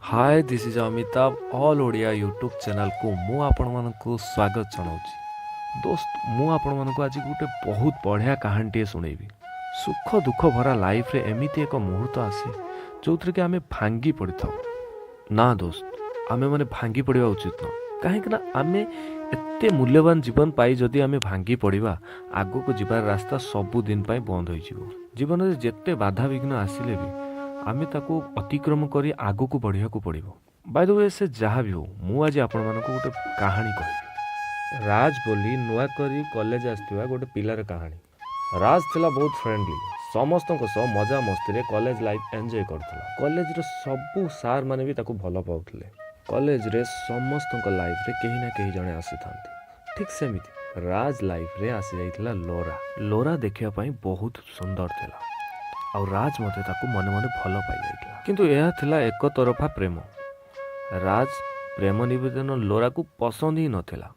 Hi this is Amitabh all Odia YouTube channel को मु आपण मानकु स्वागत जनाऊँगी। दोस्त मु आपण मानकु आज गोटे बहुत बढ़िया कहानीटे शुणेबी। सुख दुख भरा लाइफ रे एमिति एक मुहूर्त आसे जो थरे कि आमे भांगी पड़ी था ना दोस्त आमे माने भांगी पड़िबा उचित न काहे कि ना आमे एते मूल्यवान जीवन पाई जदि आमे भांगी पड़िबा आगो को जीवार रास्ता सबु दिन पाई बंद होई जिवो। जीवन रे जेते बाधा विघ्न आसिले भी आमे ताको अतिक्रम करी आगो को बढ़िया को पड़िबो। बाय द वे से जहाँ भी हो मु आज आपण मानकु गोटे कहानी कहबी। राज बोली नुआ करी कॉलेज आसथिबा गोटे पिलार कहानी। राज थिला बहुत फ्रेंडली समस्तक सह मजा मस्ती रे कॉलेज लाइफ एंजॉय करथिला। कॉलेज रे सबु सार माने भी ताको भलो पाउथिले। कॉलेज रे समस्तक लाइफ रे केही ना केही जणे आसीथांती। ठीक सेमिति राज लाइफ रे आसी जाइथिला लोरा। लोरा देखिया पई बहुत सुंदर थिला और राज मते ताको मने मने भलो पाई जाइथिला। किंतु यह थिला एक तरफा प्रेम। राज प्रेम निवेदन लोरा को पसंद ही नथिला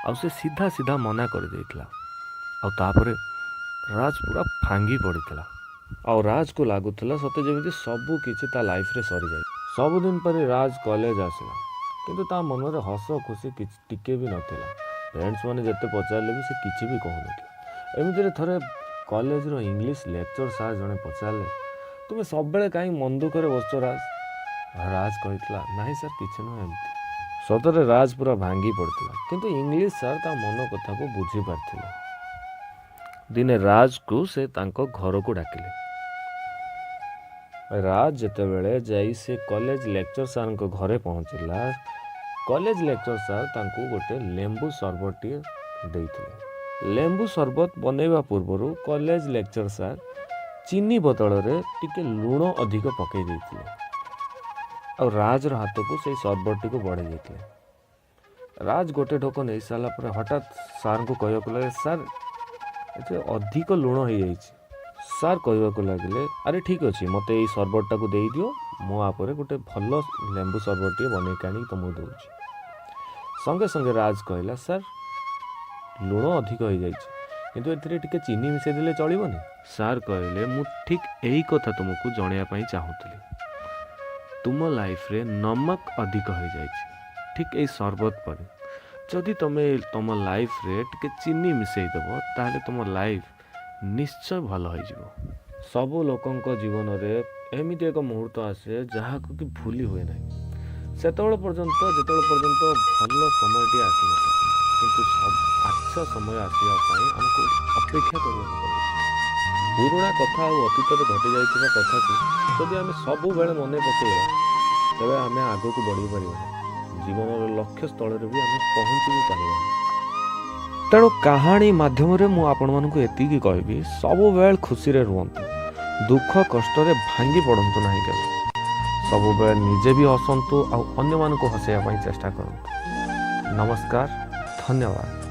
और से सीधा सीधा मना कर देइथिला। और तापरे राज पूरा भांगी पड़िथिला और राज को लागुथिला सते जेमिति सबु किछि ता लाइफ रे सरी जाय। सब दिन पर राज कॉलेज आसिला किंतु ता मन रे हस खुशी किछि टिके भी नथिला। फ्रेंड्स माने जते पचारले भी से किछि भी कहनथि। एमिति रे थरे कॉलेज रो इंग्लिश लेक्चर सार जने पचारले तुमे सब बेले काई मन दुख रे बसछ राज। राज कहितला नाही सर किछि न एमति। सतरे राज पूरा भांगी पड़तिला किंतु इंग्लिश सर ता मन कथा को बुझी पारथिले। दिने राज को से तांको घर को डाकिले। राज जेते बेले जाई से कॉलेज लेक्चर सार को घरे पहुंचिला कॉलेज लेक्चर सार तांको गोटे लेंबू शरबत देइथिले। लेंबू शरबत बनैबा पूर्वरु कॉलेज लेक्चर सार चीनी बोतल रे टिके लूण अधिक पकई देइथिले और राज रो हाथ को से शरबत को बढ़े देइथिले। राज गोटे ढोक नहीं साला पर हठात सार को कहया को सर एते अधिक लूण हो जाइछि। सार कहया को लागले अरे ठीक अछि मते ए शरबतटा को देई दियो मो आपरे गोटे भलो लेंबू शरबत बनै कानी तुमको दउछि। संगे संगे राज कहला सर लूण अधिक हो जाइछि किंतु एथिरे टिके चीनी मिसै देले चलिबोनी। सार कहले मु ठीक एही कथा तुमको जणिया पई चाहूतली। तुम लाइफ रे नमक अधिक हो जाइछि ठीक एही शरबत पर जदि तुमे तुम लाइफ रे टिके चीनी मिसै देबो ताले तुम लाइफ निश्चय भल हो जिवो। सब लोकंक जीवन रे एमिति एक मुहूर्त आसे जहा को कि भूली हुए नाही। सेतबेल पर्यंत जेतबेल पर्यंत भल समयटी आसी न किंतु सब अच्छा समय आसिया पई हमको अपेक्षा करबा पड़े। पुराना कथा और अतीत रे घटी जाइतिबा कथा को जदि आमे सब बेले मने पकेइबा तबे आमे आगो को बढ़ी परिबा। जीवन रो लक्ष्य स्थल रे भी आमे पहुंची भी परिबा। तेणु कहानी माध्यम रे मु आपण मानकु एतिकी कहबी सब बेल खुशी रे रुहंतु दुख कष्ट रे भांगी पड़ंतु नाही केबे। सब बेल निजे भी हसंतु आ अन्य मानकु हसैया पई चेष्टा करंतु। नमस्कार धन्यवाद।